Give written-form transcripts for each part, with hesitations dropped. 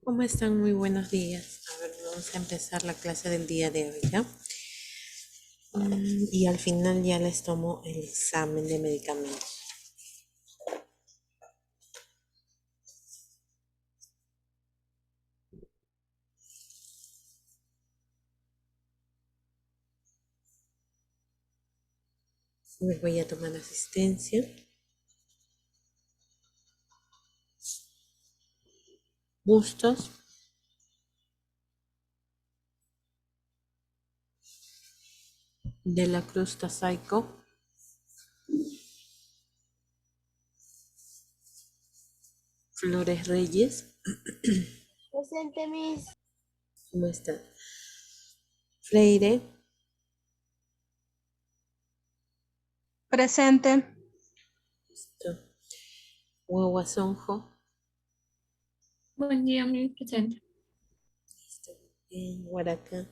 ¿Cómo están? Muy buenos días. A ver, vamos a empezar la clase del día de hoy, ¿ya? Y al final ya les tomo el examen de medicamentos. Les voy a tomar asistencia. Bustos, de la Cruz Tasaico, Flores Reyes. Presente, Miss. ¿Cómo está? Freire, Presente. listo. Guaguasonjo, Buen día, mi presente. listo. Bien, Huaraca,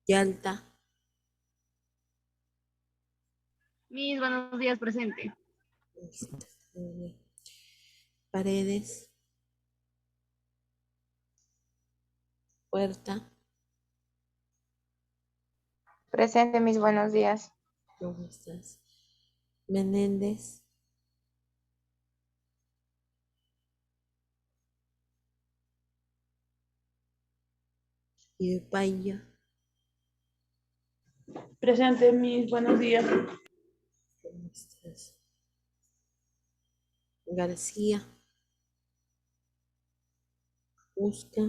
Yalta, Miss, buenos días, presente. listo. Muy bien. Paredes, Puerta, Presente, mis buenos días. ¿cómo estás? Menéndez, Idupayo, Presente, mis buenos días. ¿cómo estás? García, Busca,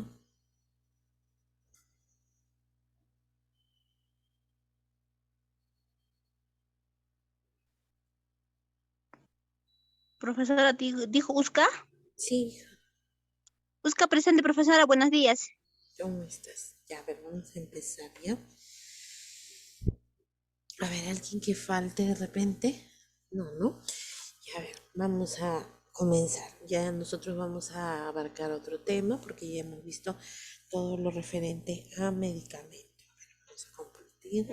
Profesora, dijo Usca. sí, Usca presente, profesora, buenos días. ¿cómo estás? Ya, a ver, vamos a empezar, ¿ya? A ver, ¿alguien que falte de repente? No, ¿no? Ya, a ver, vamos a comenzar. Ya nosotros vamos a abarcar otro tema porque ya hemos visto todo lo referente a medicamentos. A ver, vamos a compartir.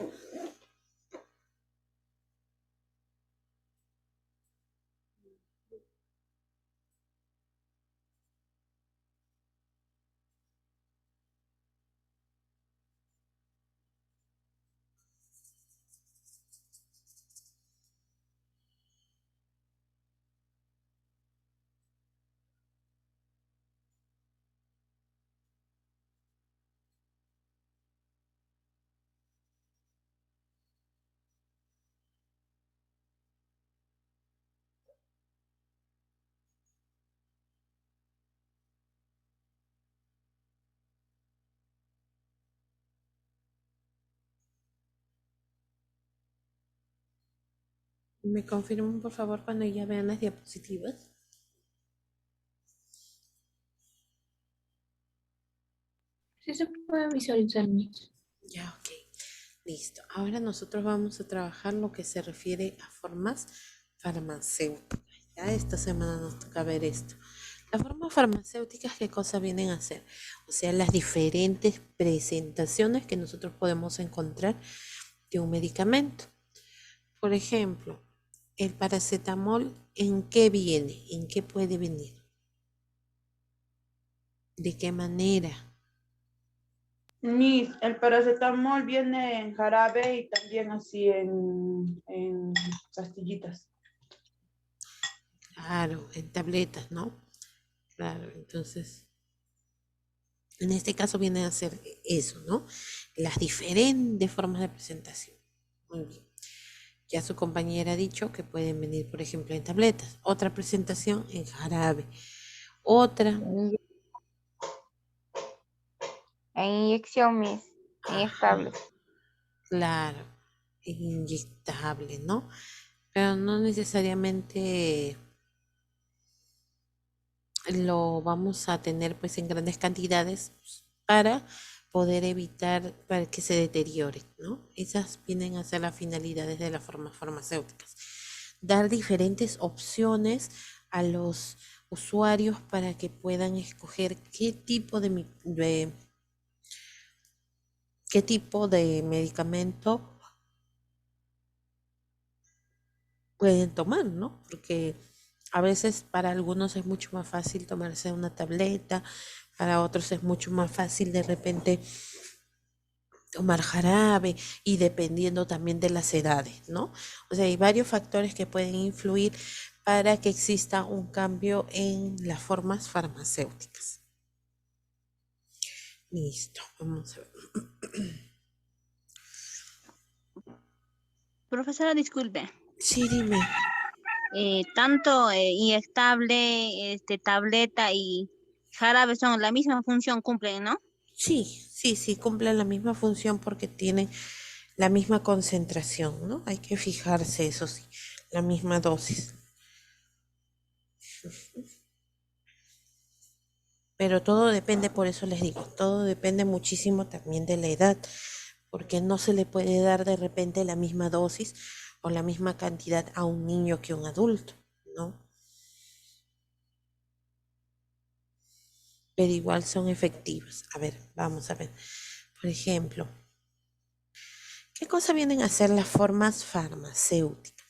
¿Me confirman, por favor, cuando ya vean las diapositivas? Sí se puede visualizar, Miss. Ya, ok. Listo. Ahora nosotros vamos a trabajar lo que se refiere a formas farmacéuticas. Ya esta semana nos toca ver esto. Las formas farmacéuticas, ¿qué cosa vienen a hacer? O sea, las diferentes presentaciones que nosotros podemos encontrar de un medicamento. Por ejemplo, el paracetamol, ¿en qué viene? ¿En qué puede venir? ¿De qué manera? Mis, el paracetamol viene en jarabe y también así en pastillitas. Claro, en tabletas, ¿no? Claro, entonces, en este caso viene a ser eso, ¿no? Las diferentes formas de presentación. Muy bien. Ya su compañera ha dicho que pueden venir, por ejemplo, en tabletas. Otra presentación en jarabe. Otra, En inyección, mis. ajá, Inyectables. claro, inyectable, ¿no? Pero no necesariamente lo vamos a tener pues en grandes cantidades para poder evitar para que se deteriore, ¿no? Esas vienen a ser las finalidades de las formas farmacéuticas. Dar diferentes opciones a los usuarios para que puedan escoger qué tipo de qué tipo de medicamento pueden tomar, ¿no? Porque a veces para algunos es mucho más fácil tomarse una tableta, para otros es mucho más fácil de repente tomar jarabe y dependiendo también de las edades, ¿no? O sea, hay varios factores que pueden influir para que exista un cambio en las formas farmacéuticas. Listo, vamos a ver. Profesora, disculpe. Sí, dime. Tanto inyectable, tableta y jarabe son la misma función, cumplen, ¿no? Sí, sí, sí, cumplen la misma función porque tienen la misma concentración, ¿no? Hay que fijarse, eso sí, la misma dosis. Pero todo depende, por eso les digo, todo depende muchísimo también de la edad, porque no se le puede dar de repente la misma dosis o la misma cantidad a un niño que a un adulto, ¿no? Pero igual son efectivos. A ver, vamos a ver. Por ejemplo, ¿qué cosa vienen a ser las formas farmacéuticas?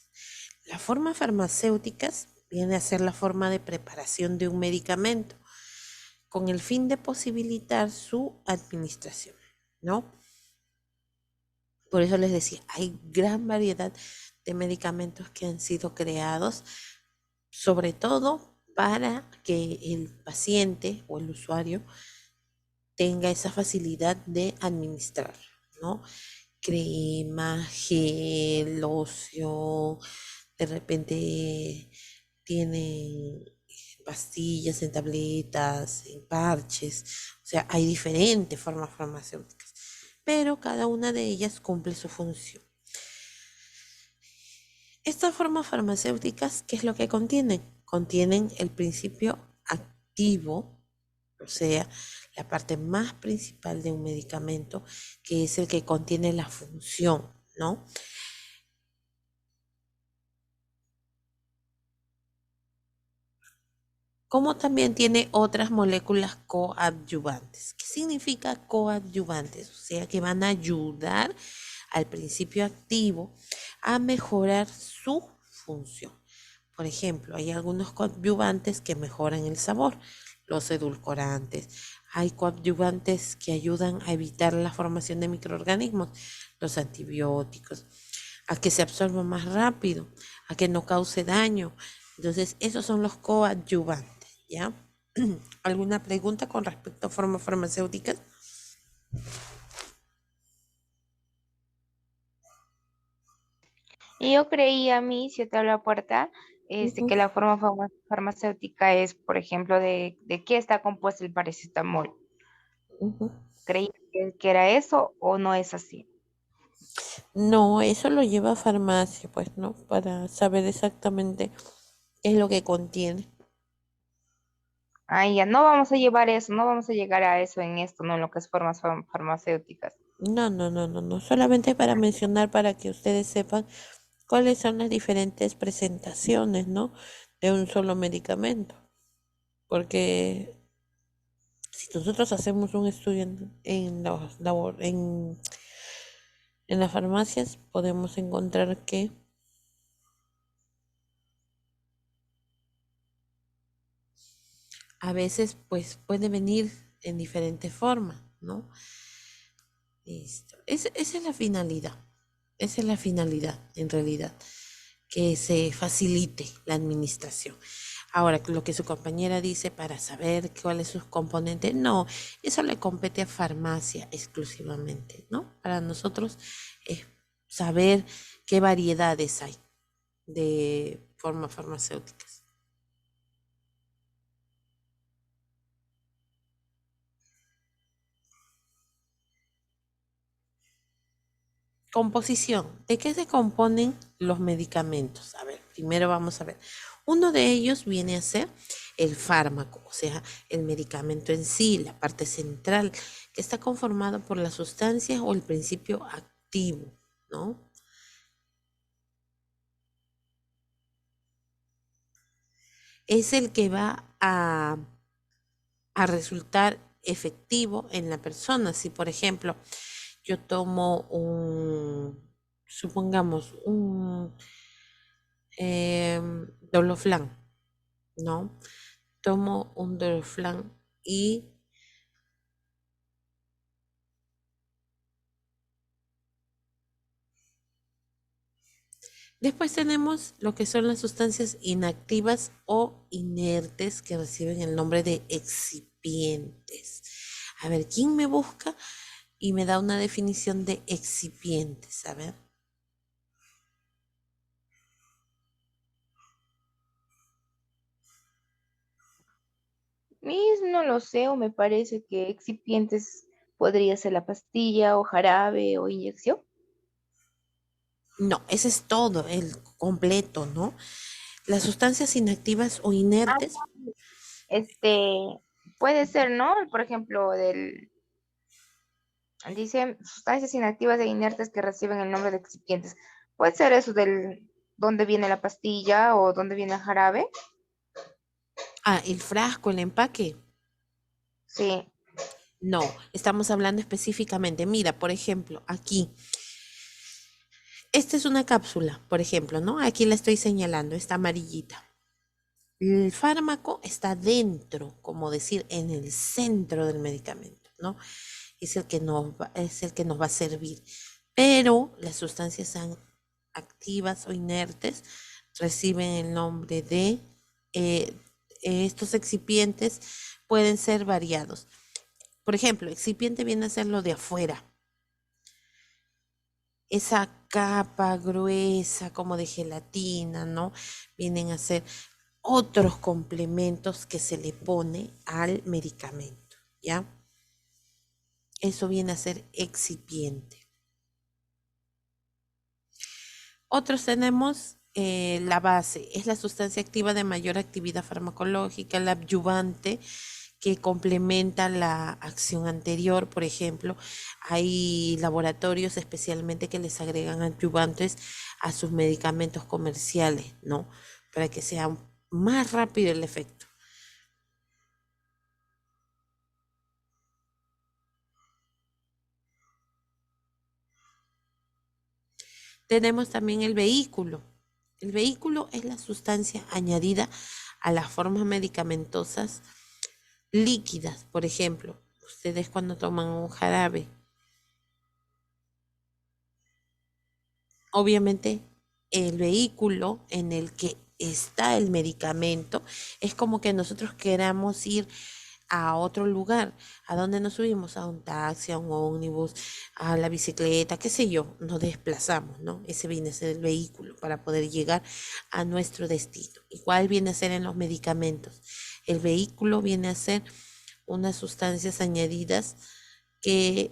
Las formas farmacéuticas viene a ser la forma de preparación de un medicamento con el fin de posibilitar su administración, ¿no? Por eso les decía, hay gran variedad de medicamentos que han sido creados, sobre todo para que el paciente o el usuario tenga esa facilidad de administrar, ¿no? Crema, gel, loción, de repente tienen pastillas en tabletas, en parches, o sea, hay diferentes formas farmacéuticas, pero cada una de ellas cumple su función. Estas formas farmacéuticas, ¿qué es lo que contienen? Contienen el principio activo, o sea, la parte más principal de un medicamento, que es el que contiene la función, ¿no? Como también tiene otras moléculas coadyuvantes. ¿Qué significa coadyuvantes? O sea, que van a ayudar al principio activo a mejorar su función. Por ejemplo, hay algunos coadyuvantes que mejoran el sabor, los edulcorantes. Hay coadyuvantes que ayudan a evitar la formación de microorganismos, los antibióticos, a que se absorba más rápido, a que no cause daño. Entonces, esos son los coadyuvantes, ¿ya? ¿Alguna pregunta con respecto a formas farmacéuticas? Y yo creía, a mí, si yo te abro la puerta, que la forma farmacéutica es, por ejemplo, de qué está compuesto el paracetamol. Ujú. ¿Creía que era eso o no es así? No, eso lo lleva a farmacia, pues, ¿no? Para saber exactamente qué es lo que contiene. Ah, ya, no vamos a llevar eso, no vamos a llegar a eso en esto, no en lo que es formas farmacéuticas. No, no, no, no, no. Solamente para mencionar, para que ustedes sepan cuáles son las diferentes presentaciones, ¿no? De un solo medicamento. Porque si nosotros hacemos un estudio en las farmacias, podemos encontrar que a veces pues puede venir en diferentes formas, ¿no? Listo. Esa es la finalidad. Esa es la finalidad, en realidad, que se facilite la administración. Ahora, lo que su compañera dice para saber cuáles son sus componentes, no, eso le compete a farmacia exclusivamente, ¿no? Para nosotros es saber qué variedades hay de formas farmacéuticas. Composición. ¿De qué se componen los medicamentos? A ver, primero vamos a ver. Uno de ellos viene a ser el fármaco, o sea, el medicamento en sí, la parte central, que está conformado por la sustancia o el principio activo, ¿no? Es el que va a resultar efectivo en la persona. Si, por ejemplo, yo tomo supongamos, un Doloflan, ¿no? Tomo un Doloflan y después tenemos lo que son las sustancias inactivas o inertes que reciben el nombre de excipientes. A ver, ¿quién me busca y me da una definición de excipientes? A ver. No lo sé, o me parece que excipientes podría ser la pastilla o jarabe o inyección. No, ese es todo, el completo, ¿no? Las sustancias inactivas o Ah, inertes, Este, puede ser, ¿no? Por ejemplo, dice sustancias inactivas e inertes que reciben el nombre de excipientes. Puede ser eso del dónde viene la pastilla o dónde viene el jarabe. el frasco, el empaque. Sí, No, estamos hablando específicamente. Mira, por ejemplo, aquí, esta es una cápsula, por ejemplo, ¿no? Aquí la estoy señalando, esta amarillita. El fármaco está dentro, como decir, en el centro del medicamento, ¿no? Es el que nos va a servir. Pero las sustancias activas o inertes reciben el nombre de eh, estos excipientes pueden ser variados. Por ejemplo, excipiente viene a ser lo de afuera, esa capa gruesa como de gelatina, ¿no? Vienen a ser otros complementos que se le pone al medicamento, ¿ya? Eso viene a ser excipiente. Otros tenemos la base, es la sustancia activa de mayor actividad farmacológica, el adyuvante que complementa la acción anterior. Por ejemplo, hay laboratorios especialmente que les agregan adyuvantes a sus medicamentos comerciales, ¿no? Para que sea más rápido el efecto. Tenemos también el vehículo. El vehículo es la sustancia añadida a las formas medicamentosas líquidas. Por ejemplo, ustedes cuando toman un jarabe, obviamente el vehículo en el que está el medicamento es como que nosotros queramos ir a otro lugar. ¿A dónde nos subimos? A un taxi, a un ómnibus, a la bicicleta, qué sé yo, nos desplazamos, ¿no? Ese viene a ser el vehículo para poder llegar a nuestro destino. Igual viene a ser en los medicamentos. El vehículo viene a ser unas sustancias añadidas que,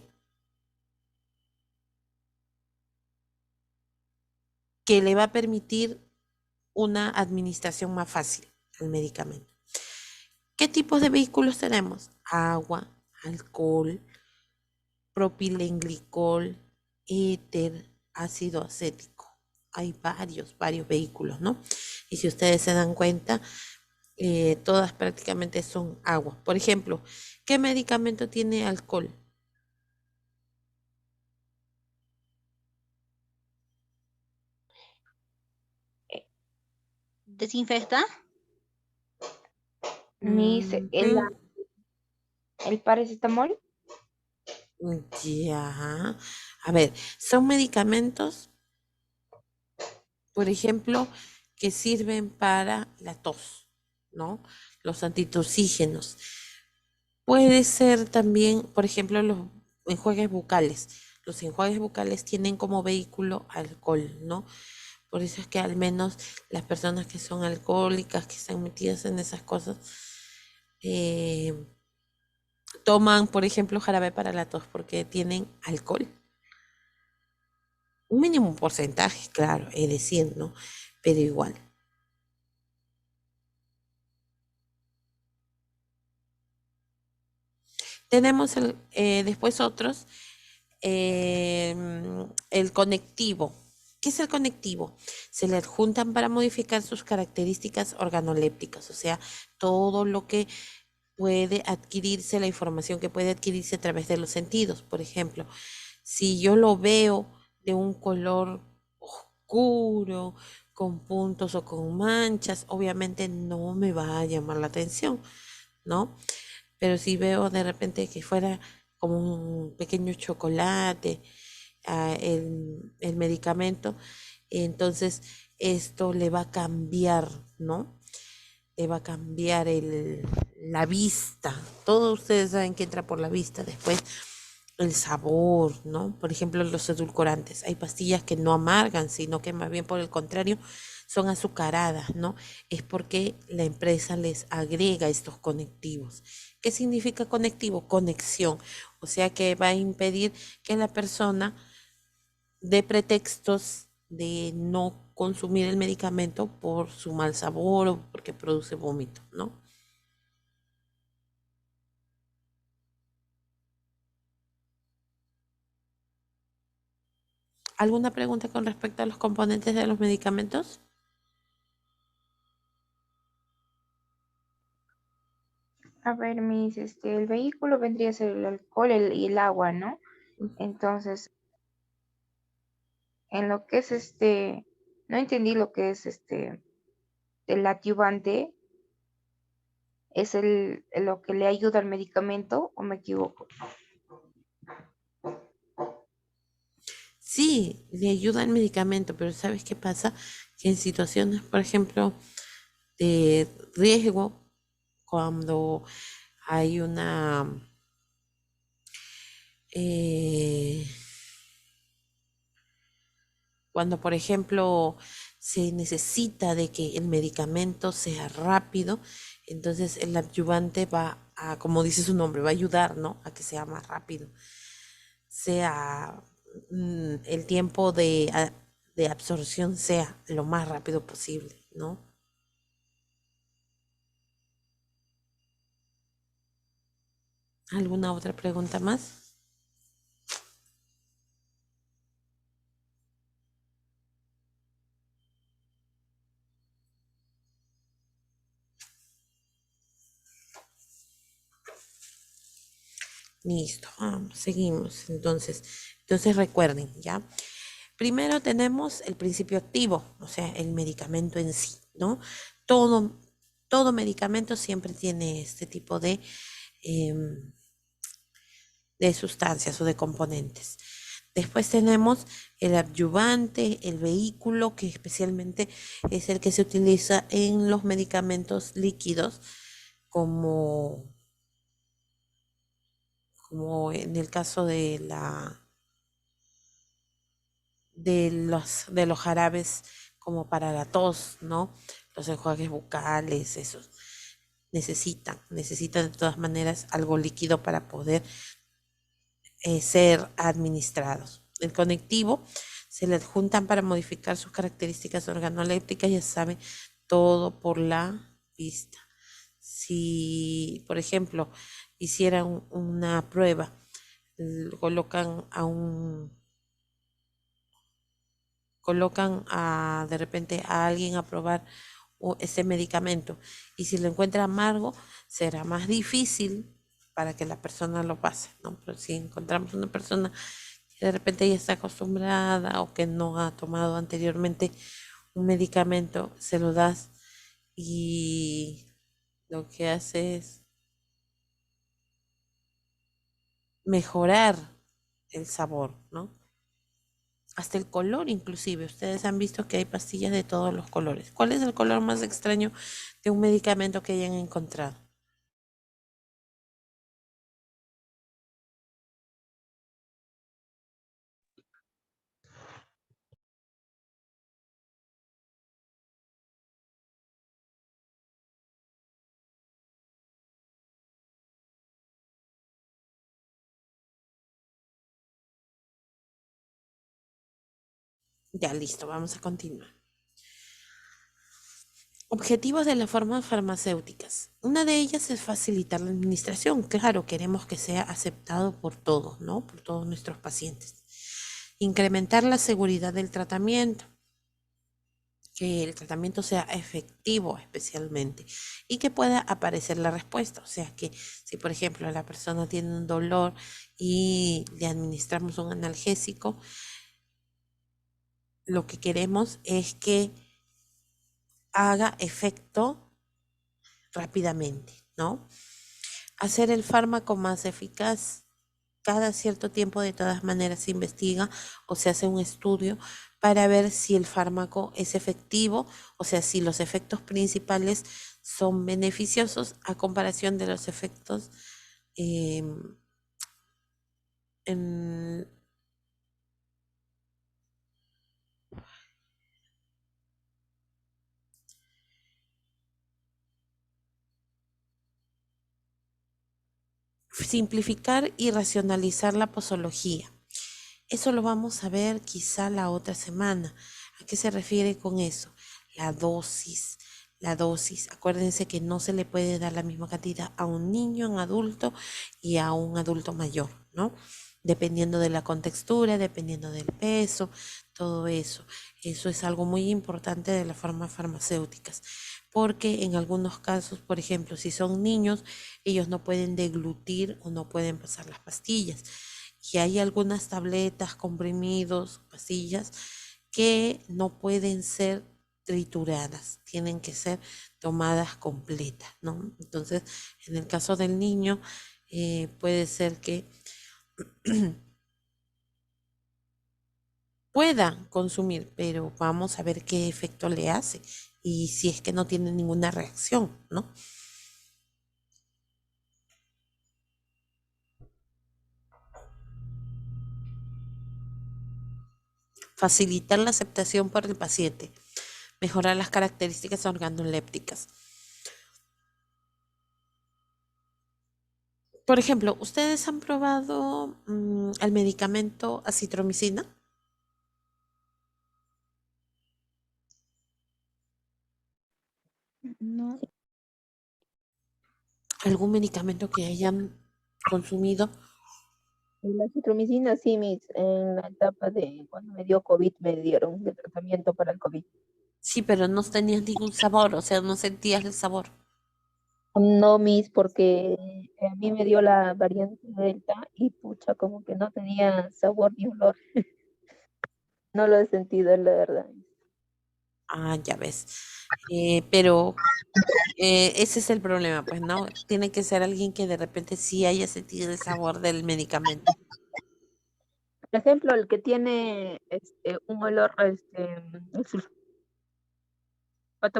que le va a permitir una administración más fácil al medicamento. ¿Qué tipos de vehículos tenemos? Agua, alcohol, propilenglicol, éter, ácido acético. Hay varios vehículos, ¿no? Y si ustedes se dan cuenta, todas prácticamente son agua. Por ejemplo, ¿qué medicamento tiene alcohol? ¿Desinfecta? Dice Ujú. el paracetamol. Ya. A ver, son medicamentos, por ejemplo, que sirven para la tos, ¿no? Los antitosígenos. Puede ser también, por ejemplo, los enjuagues bucales. Los enjuagues bucales tienen como vehículo alcohol, ¿no? Por eso es que al menos las personas que son alcohólicas, que están metidas en esas cosas, eh, toman, por ejemplo, jarabe para la tos porque tienen alcohol. Un mínimo porcentaje, claro, es decir, ¿no? Pero igual. Tenemos después otros, el conectivo. ¿Qué es el conectivo? Se le adjuntan para modificar sus características organolépticas, o sea, todo lo que puede adquirirse, la información que puede adquirirse a través de los sentidos. Por ejemplo, Si yo lo veo de un color oscuro, con puntos o con manchas, obviamente no me va a llamar la atención, ¿no? Pero si veo de repente que fuera como un pequeño chocolate, el medicamento, entonces esto le va a cambiar, ¿no? Le va a cambiar la vista. Todos ustedes saben que entra por la vista. Después el sabor, ¿no? Por ejemplo, los edulcorantes. Hay pastillas que no amargan, sino que más bien por el contrario son azucaradas, ¿no? Es porque la empresa les agrega estos conectivos. ¿Qué significa conectivo? Conexión. O sea que va a impedir que la persona dé pretextos de no consumir el medicamento por su mal sabor o porque produce vómito, ¿no? ¿Alguna pregunta con respecto a los componentes de los medicamentos? A ver, el vehículo vendría a ser el alcohol y el agua, ¿no? Entonces, en lo que es no entendí lo que es el adyuvante, ¿es lo que le ayuda al medicamento o me equivoco? Sí, le ayuda el medicamento, pero ¿sabes qué pasa? Que en situaciones, por ejemplo, de riesgo, cuando hay eh, cuando por ejemplo se necesita de que el medicamento sea rápido, entonces el adyuvante va a, como dice su nombre, va a ayudar, ¿no? A que sea más rápido, sea el tiempo de absorción sea lo más rápido posible, ¿no? ¿Alguna otra pregunta más? Listo, vamos, seguimos. Entonces recuerden, ¿ya? Primero tenemos el principio activo, o sea, el medicamento en sí, ¿no? Todo, todo medicamento siempre tiene este tipo em, de sustancias o de componentes. Después tenemos el adyuvante, el vehículo, que especialmente es el que se utiliza en los medicamentos líquidos, como, como en el caso de los jarabes como para la tos, ¿no? Los enjuagues bucales, esos necesitan de todas maneras algo líquido para poder ser administrados. El conectivo se le adjuntan para modificar sus características organolépticas, ya saben, todo por la vista. Si, por ejemplo, hicieran una prueba, colocan de repente a alguien a probar ese medicamento y si lo encuentra amargo, será más difícil para que la persona lo pase, ¿no? Pero si encontramos una persona que de repente ya está acostumbrada o que no ha tomado anteriormente un medicamento, se lo das y lo que hace es mejorar el sabor, ¿no? Hasta el color inclusive. Ustedes han visto que hay pastillas de todos los colores. ¿Cuál es el color más extraño de un medicamento que hayan encontrado? Ya, listo, vamos a continuar. Objetivos de las formas farmacéuticas. Una de ellas es facilitar la administración. Claro, queremos que sea aceptado por todos, ¿no? Por todos nuestros pacientes. Incrementar la seguridad del tratamiento. que el tratamiento sea efectivo especialmente y que pueda aparecer la respuesta. O sea que si por ejemplo la persona tiene un dolor y le administramos un analgésico, lo que queremos es que haga efecto rápidamente, ¿no? Hacer el fármaco más eficaz. Cada cierto tiempo de todas maneras se investiga o se hace un estudio para ver si el fármaco es efectivo, o sea, si los efectos principales son beneficiosos a comparación de los efectos em, en, simplificar y racionalizar la posología. Eso lo vamos a ver quizá la otra semana. ¿A qué se refiere con eso? La dosis. La dosis. Acuérdense que no se le puede dar la misma cantidad a un niño, a un adulto y a un adulto mayor, ¿no? Dependiendo de la contextura, dependiendo del peso, todo eso. Eso es algo muy importante de las formas farmacéuticas, porque en algunos casos, por ejemplo, si son niños, ellos no pueden deglutir o no pueden pasar las pastillas. Y hay algunas tabletas, comprimidos, pastillas que no pueden ser trituradas, tienen que ser tomadas completas, ¿no? Entonces, en el caso del niño, puede ser que pueda consumir, pero vamos a ver qué efecto le hace y si es que no tiene ninguna reacción, ¿no? Facilitar la aceptación por el paciente, mejorar las características organolépticas. Por ejemplo, ¿ustedes han probado el medicamento acitromicina? No. ¿Algún medicamento que hayan consumido? La citromicina, sí, en la etapa de cuando me dio COVID, me dieron de tratamiento para el COVID. Sí, pero no tenías ningún sabor, o sea, no sentías el sabor. No, porque a mí me dio la variante Delta y pucha, como que no tenía sabor ni olor. No lo he sentido, la verdad. Ah, ya ves. Pero ese es el problema, pues, ¿no? Tiene que ser alguien que de repente sí haya sentido el sabor del medicamento. Por ejemplo, el que tiene un olor, el sulfato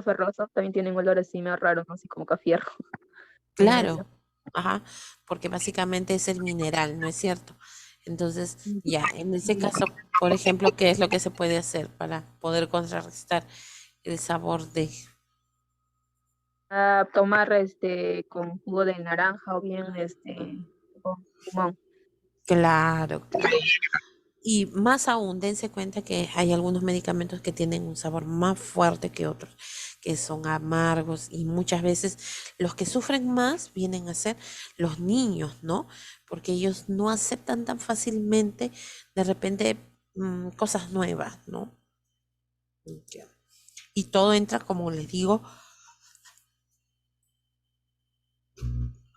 ferroso, también tiene un olor así medio raro, ¿no? Así como café. Ahí me Claro, dio. ajá, porque básicamente es el mineral, ¿no es cierto? Entonces, ya, en ese caso, por ejemplo, ¿qué es lo que se puede hacer para poder contrarrestar el sabor de... Tomar con jugo de naranja o bien con limón. Claro, claro. Y más aún, dense cuenta que hay algunos medicamentos que tienen un sabor más fuerte que otros, que son amargos y muchas veces los que sufren más vienen a ser los niños, ¿no? Porque ellos no aceptan tan fácilmente de repente cosas nuevas, ¿no? Ya. Y todo entra, como les digo,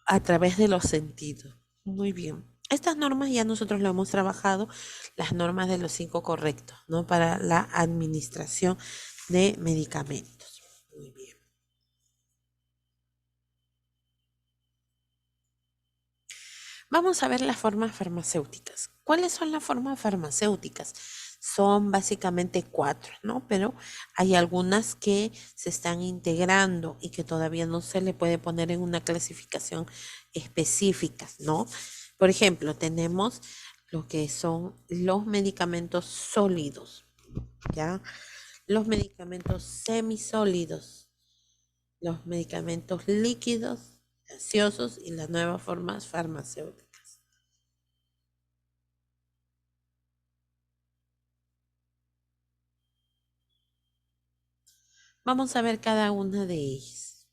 a través de los sentidos. Muy bien. Estas normas ya nosotros lo hemos trabajado, las normas de los 5 correctos, ¿no? Para la administración de medicamentos. Muy bien. Vamos a ver las formas farmacéuticas. ¿Cuáles son las formas farmacéuticas? Son básicamente 4, ¿no? Pero hay algunas que se están integrando y que todavía no se le puede poner en una clasificación específica, ¿no? Por ejemplo, tenemos lo que son los medicamentos sólidos, ¿ya? Los medicamentos semisólidos, los medicamentos líquidos, gaseosos y las nuevas formas farmacéuticas. Vamos a ver cada una de ellas.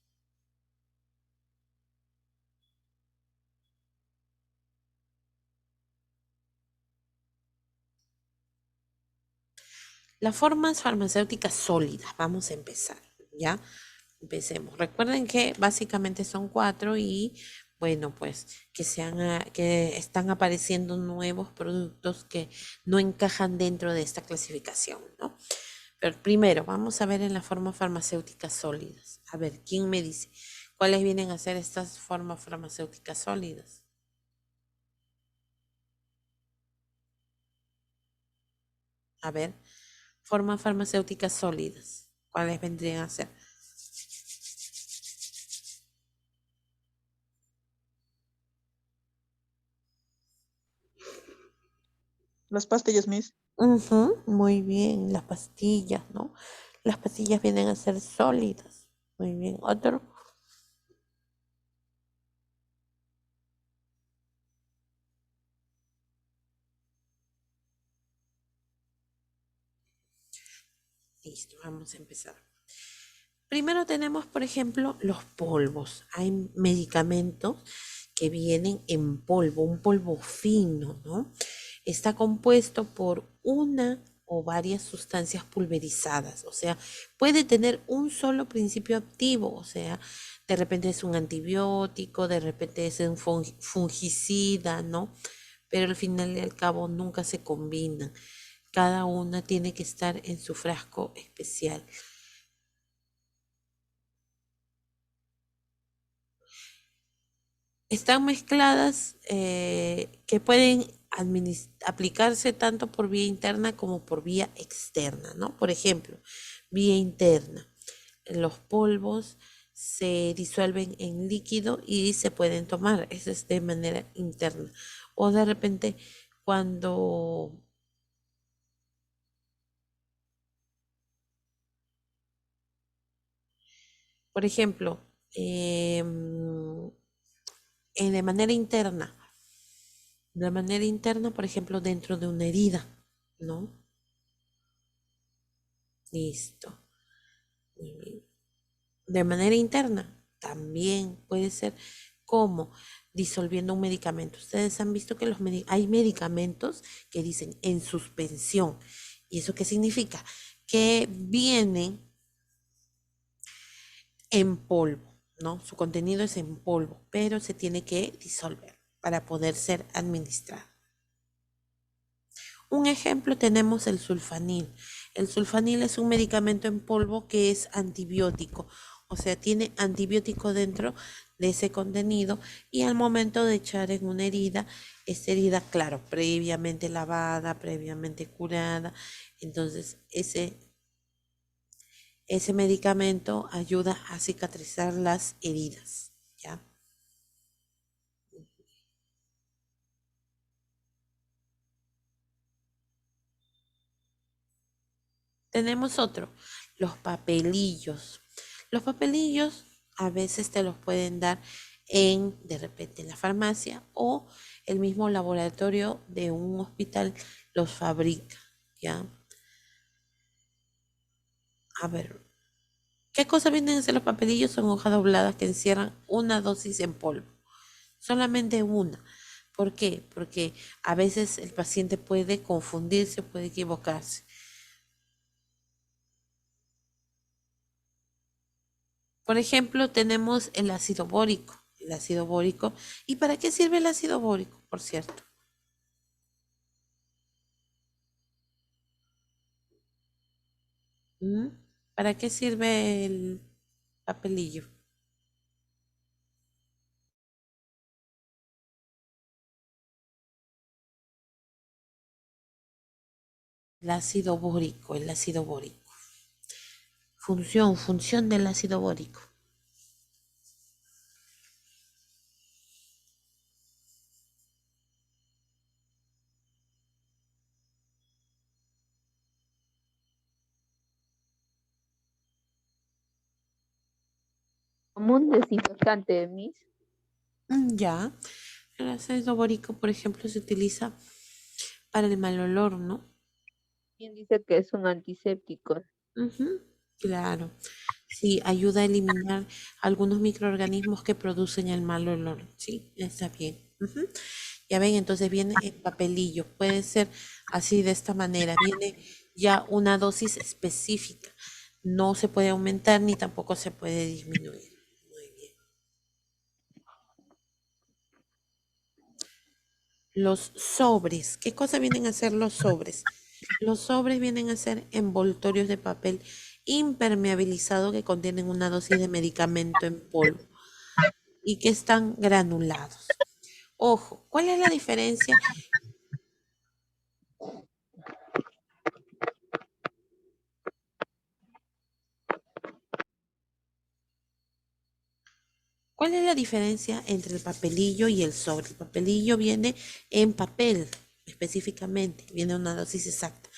Las formas farmacéuticas sólidas, vamos a empezar, ¿ya? Empecemos. Recuerden que básicamente son 4 y bueno, pues que están apareciendo nuevos productos que no encajan dentro de esta clasificación, ¿no? Pero primero, vamos a ver en las formas farmacéuticas sólidas. A ver, ¿quién me dice cuáles vienen a ser estas formas farmacéuticas sólidas? A ver, formas farmacéuticas sólidas, ¿cuáles vendrían a ser? Las pastillas, Miss. Ujú, muy bien, las pastillas, ¿no? Las pastillas vienen a ser sólidas. Muy bien, otro. Listo, vamos a empezar. Primero tenemos, por ejemplo, los polvos. Hay medicamentos que vienen en polvo, un polvo fino, ¿no? Está compuesto por una o varias sustancias pulverizadas, o sea, puede tener un solo principio activo, o sea, de repente es un antibiótico, de repente es un fungicida, ¿no? Pero al final y al cabo nunca se combinan. Cada una tiene que estar en su frasco especial. Están mezcladas que pueden aplicarse tanto por vía interna como por vía externa, ¿no? Por ejemplo, vía interna, los polvos se disuelven en líquido y se pueden tomar, eso es de manera interna. O de repente cuando, por ejemplo, de manera interna, por ejemplo, dentro de una herida, ¿no? Listo. Muy bien. De manera interna, también puede ser como disolviendo un medicamento. Ustedes han visto que hay medicamentos que dicen en suspensión. ¿Y eso qué significa? Que vienen en polvo, ¿no? Su contenido es en polvo, pero se tiene que disolver para poder ser administrado. Un ejemplo tenemos el sulfanil. El sulfanil es un medicamento en polvo que es antibiótico, o sea, tiene antibiótico dentro de ese contenido y al momento de echar en una herida, esta herida, claro, previamente lavada, previamente curada, entonces ese medicamento ayuda a cicatrizar las heridas, ¿ya? Tenemos otro, los papelillos. Los papelillos a veces te los pueden dar de repente en la farmacia o el mismo laboratorio de un hospital los fabrica, ¿ya? A ver, ¿qué cosa vienen a ser los papelillos? Son hojas dobladas que encierran una dosis en polvo, solamente una. ¿Por qué? Porque a veces el paciente puede confundirse, puede equivocarse. Por ejemplo, tenemos el ácido bórico. El ácido bórico. ¿Y para qué sirve el ácido bórico, por cierto? ¿Mm? ¿Para qué sirve el papelillo? El ácido bórico, el ácido bórico. Función del ácido bórico. Como un desinfectante, Miss. Ya. El ácido bórico, por ejemplo, se utiliza para el mal olor, ¿no? Quien dice que es un antiséptico. Ujú, claro. Sí, ayuda a eliminar algunos microorganismos que producen el mal olor. Sí, está bien. Ujú. Ya ven, entonces viene en papelillo. Puede ser así de esta manera. Viene ya una dosis específica. No se puede aumentar ni tampoco se puede disminuir. Muy bien. Los sobres. ¿Qué cosa vienen a ser los sobres? Los sobres vienen a ser envoltorios de papel impermeabilizado que contienen una dosis de medicamento en polvo y que están granulados. Ojo, ¿cuál es la diferencia? ¿Cuál es la diferencia entre el papelillo y el sobre? El papelillo viene en papel, específicamente, viene una dosis exacta.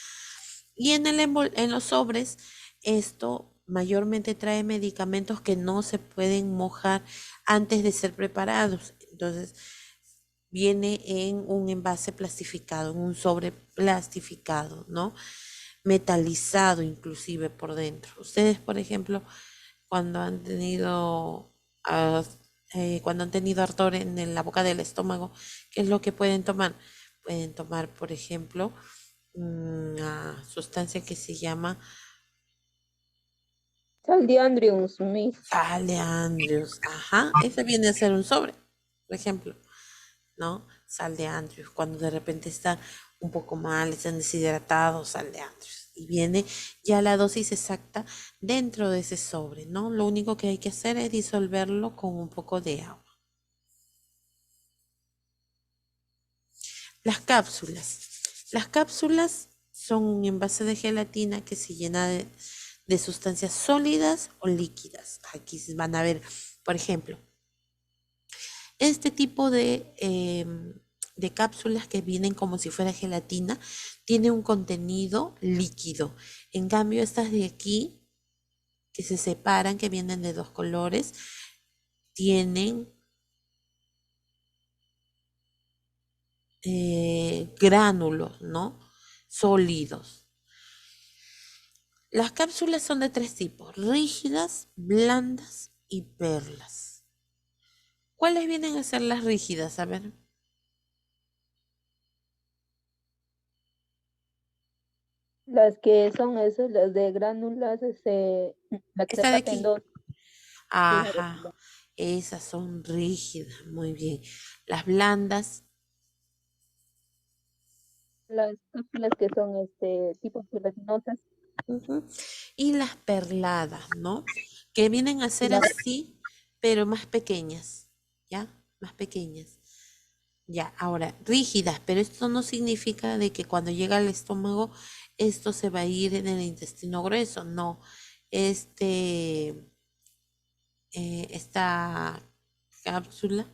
Y en los sobres, esto mayormente trae medicamentos que no se pueden mojar antes de ser preparados. Entonces, viene en un envase plastificado, en un sobre plastificado, ¿no? Metalizado inclusive por dentro. Ustedes, por ejemplo, cuando han tenido, cuando han tenido ardor en la boca del estómago, ¿qué es lo que pueden tomar? Pueden tomar, por ejemplo, una sustancia que se llama Sal de Andrews, Miss. sal de Andrews. Ajá, ese viene a ser un sobre, por ejemplo, ¿no? Sal de Andrews, cuando de repente están un poco mal, están deshidratados, sal de Andrews. Y viene ya la dosis exacta dentro de ese sobre, ¿no? Lo único que hay que hacer es disolverlo con un poco de agua. Las cápsulas. Las cápsulas son un envase de gelatina que se llena de sustancias sólidas o líquidas. Aquí van a ver, por ejemplo, este tipo de cápsulas que vienen como si fuera gelatina, tiene un contenido líquido. En cambio, estas de aquí, que se separan, que vienen de dos colores, tienen gránulos, ¿no? Sólidos. Las cápsulas son de tres tipos: rígidas, blandas y perlas. ¿Cuáles vienen a ser las rígidas? A ver. Las que son esas, las de gránulas, la que se Esta de parte en aquí. dos. Ajá, esas son rígidas, muy bien. Las blandas, Las cápsulas que son tipo gelatinosas. ujú, y las perladas, ¿no? Que vienen a ser Las así, pero más pequeñas, ¿ya? Más pequeñas. Ya, ahora, rígidas, pero esto no significa de que cuando llega al estómago, esto se va a ir en el intestino grueso, no. Este, esta cápsula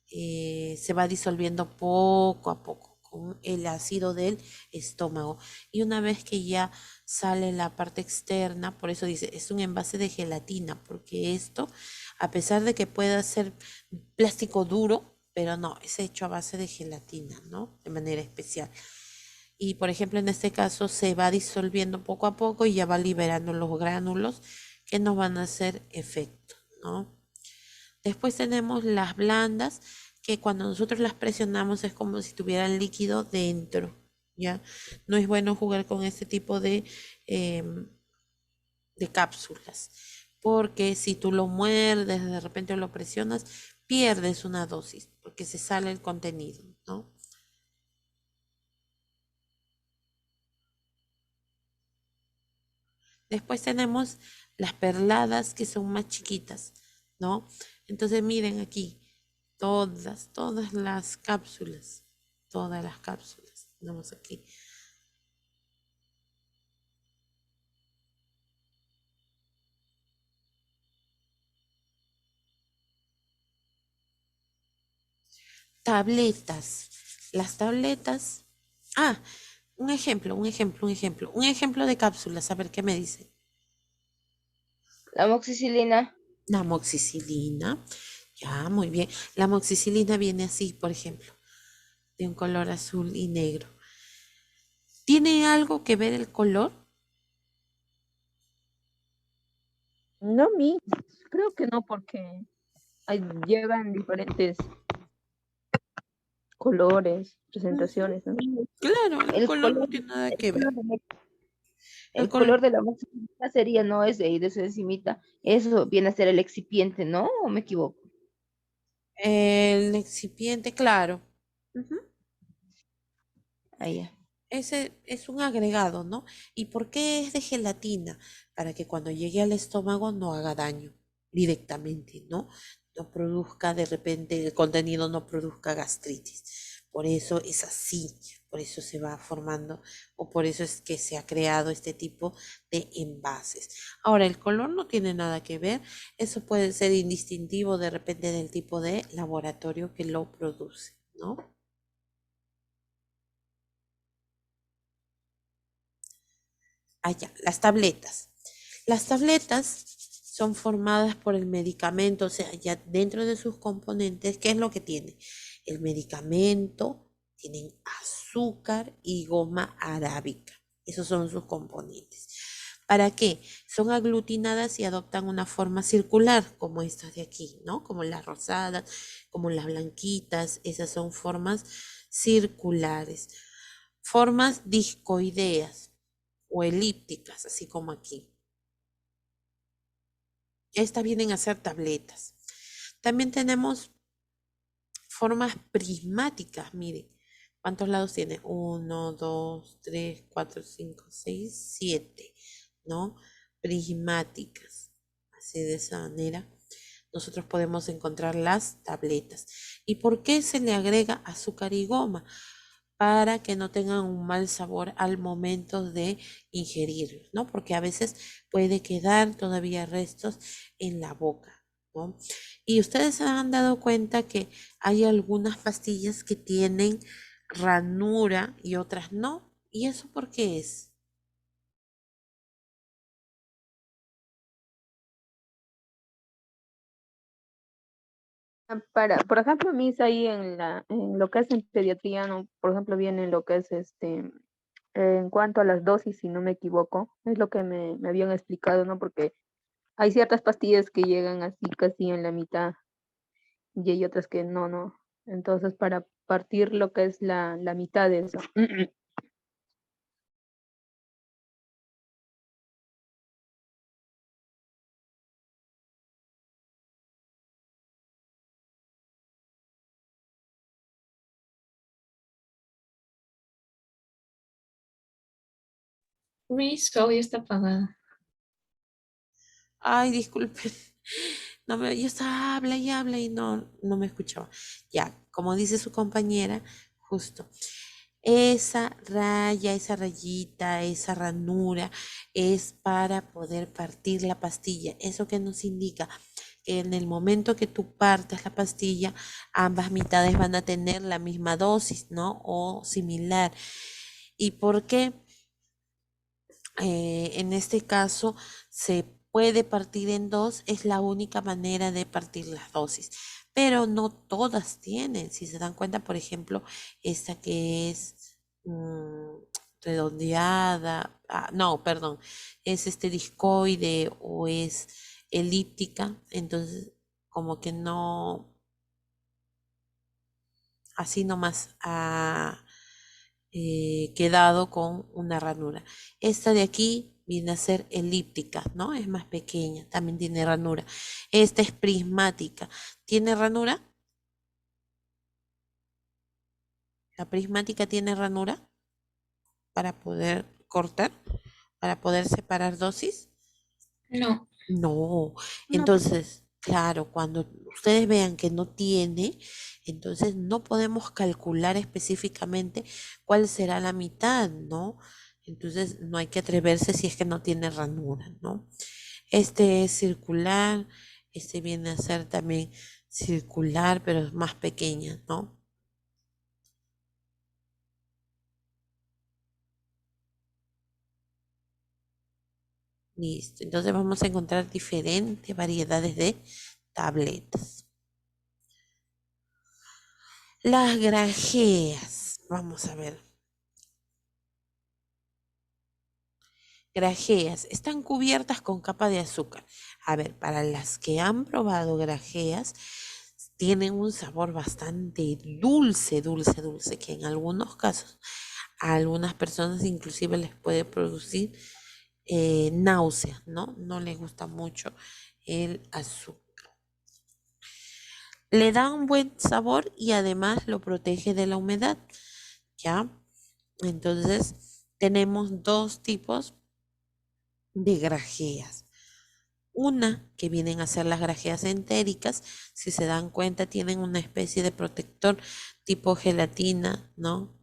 se va disolviendo poco a poco con el ácido del estómago. Y una vez que ya sale la parte externa, por eso dice, es un envase de gelatina, porque esto, a pesar de que pueda ser plástico duro, pero no, es hecho a base de gelatina, ¿no? De manera especial. Y por ejemplo, en este caso se va disolviendo poco a poco y ya va liberando los gránulos que nos van a hacer efecto, ¿no? Después tenemos las blandas, que cuando nosotros las presionamos es como si tuvieran líquido dentro, ¿ya? No es bueno jugar con este tipo de cápsulas, porque si tú lo muerdes, de repente lo presionas, pierdes una dosis, porque se sale el contenido, ¿no? Después tenemos las perladas, que son más chiquitas, ¿no? Entonces miren aquí, todas las cápsulas, tenemos aquí. Tabletas. Las tabletas. Ah, un ejemplo de cápsulas. A ver qué me dice. La amoxicilina. La amoxicilina. Ya, muy bien. La amoxicilina viene así, por ejemplo, de un color azul y negro. ¿Tiene algo que ver el color? No, Miss, creo que no, porque llevan diferentes colores, presentaciones, ¿no? Claro, el El color no color, tiene nada el que ver. color El color de la masa sería, no es de su encimita. Eso viene a ser el excipiente, ¿no? ¿O me equivoco? El excipiente, claro. Ujú. Ahí ya. Ese es un agregado, ¿no? ¿Y por qué es de gelatina? Para que cuando llegue al estómago no haga daño directamente, ¿no? No produzca de repente, el contenido no produzca gastritis. Por eso es así, por eso se va formando o por eso es que se ha creado este tipo de envases. Ahora, el color no tiene nada que ver, eso puede ser indistintivo de repente del tipo de laboratorio que lo produce, ¿no? Allá, las tabletas. Las tabletas son formadas por el medicamento, o sea, ya dentro de sus componentes, ¿qué es lo que tiene? El medicamento, tienen azúcar y goma arábica. Esos son sus componentes. ¿Para qué? Son aglutinadas y adoptan una forma circular, como estas de aquí, ¿no? Como las rosadas, como las blanquitas, esas son formas circulares. Formas discoideas o elípticas, así como aquí. Estas vienen a ser tabletas. También tenemos formas prismáticas, miren. ¿Cuántos lados tiene? 1, 2, 3, 4, 5, 6, 7, ¿no? Prismáticas. Así de esa manera nosotros podemos encontrar las tabletas. ¿Y por qué se le agrega azúcar y goma? Para que no tengan un mal sabor al momento de ingerirlos, ¿no? Porque a veces puede quedar todavía restos en la boca, ¿no? Y ustedes se han dado cuenta que hay algunas pastillas que tienen ranura y otras no. ¿Y eso por qué es? Por ejemplo, mis ahí en lo que es en pediatría, ¿no? Por ejemplo, viene lo que es en cuanto a las dosis, si no me equivoco, es lo que me habían explicado, ¿no? Porque hay ciertas pastillas que llegan así casi en la mitad y hay otras que no. Entonces, para partir lo que es la mitad de eso. Miss, audio está apagada. Ay, disculpen. No me, yo estaba habla y no me escuchaba. Ya, como dice su compañera, justo. Esa raya, esa rayita, esa ranura es para poder partir la pastilla. ¿Eso que nos indica? Que en el momento que tú partas la pastilla, ambas mitades van a tener la misma dosis, ¿no? O similar. ¿Y por qué? En este caso se puede partir en dos, es la única manera de partir las dosis, pero no todas tienen. Si se dan cuenta, por ejemplo, esta que es redondeada, no, perdón, es este discoide o es elíptica, entonces como que no, así nomás quedado con una ranura. Esta de aquí viene a ser elíptica, ¿no? Es más pequeña, también tiene ranura. Esta es prismática. ¿Tiene ranura? La prismática tiene ranura para poder cortar, para poder separar dosis. No. No, No. entonces, claro, cuando ustedes vean que no tiene, entonces no podemos calcular específicamente cuál será la mitad, ¿no? Entonces no hay que atreverse si es que no tiene ranura, ¿no? Este es circular, este viene a ser también circular, pero es más pequeña, ¿no? Listo, entonces vamos a encontrar diferentes variedades de tabletas. Las grajeas, vamos a ver. Grajeas, están cubiertas con capa de azúcar. A ver, para las que han probado grajeas, tienen un sabor bastante dulce, que en algunos casos a algunas personas inclusive les puede producir náuseas, ¿no? No les gusta mucho el azúcar. Le da un buen sabor y además lo protege de la humedad, ¿ya? Entonces, tenemos dos tipos de grajeas. Una que vienen a ser las grajeas entéricas, si se dan cuenta, tienen una especie de protector tipo gelatina, ¿no?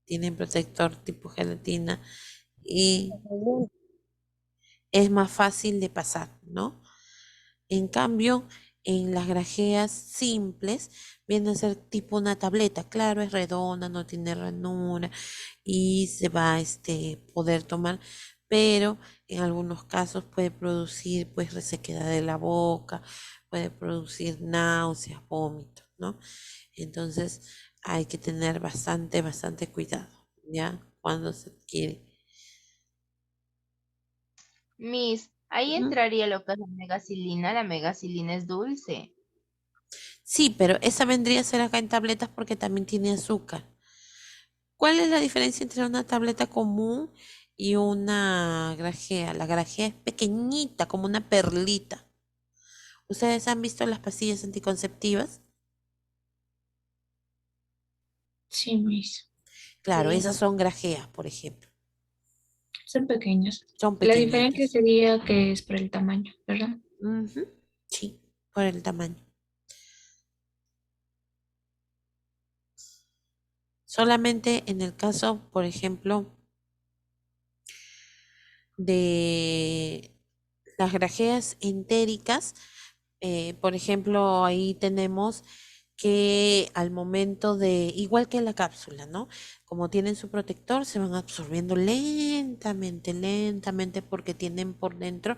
Tienen protector tipo gelatina y es más fácil de pasar, ¿no? En cambio, en las grajeas simples viene a ser tipo una tableta. Claro, es redonda, no tiene ranura y se va a poder tomar, pero en algunos casos puede producir pues resequedad de la boca, puede producir náuseas, vómitos, ¿no? Entonces hay que tener bastante cuidado, ¿ya? Cuando se adquiere. Miss, ahí Ujú. entraría lo que es la megacilina. La megacilina es dulce. Sí, pero esa vendría a ser acá en tabletas porque también tiene azúcar. ¿Cuál es la diferencia entre una tableta común y una grajea? La grajea es pequeñita, como una perlita. ¿Ustedes han visto las pastillas anticonceptivas? Sí, Miss. Claro, Sí. esas son grajeas, por ejemplo. Son pequeños. Son La diferencia pequeñitas. sería que es por el tamaño, ¿verdad? Ujú, sí, por el tamaño. Solamente en el caso, por ejemplo, de las grajeas entéricas, por ejemplo, ahí tenemos que al momento de, igual que la cápsula, ¿no? Como tienen su protector, se van absorbiendo lentamente, porque tienen por dentro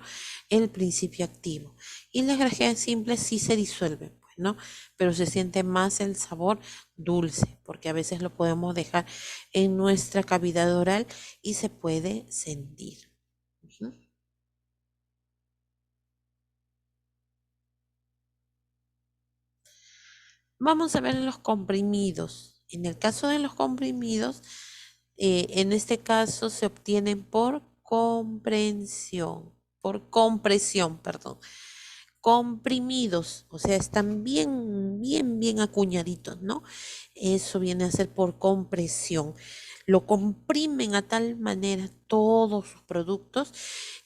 el principio activo. Y las grajeas simples sí se disuelven, pues, ¿no? Pero se siente más el sabor dulce, porque a veces lo podemos dejar en nuestra cavidad oral y se puede sentir. Ujú. Vamos a ver los comprimidos. En el caso de los comprimidos, en este caso se obtienen por compresión, perdón. Comprimidos, o sea, están bien acuñaditos, ¿no? Eso viene a ser por compresión. Lo comprimen a tal manera todos sus productos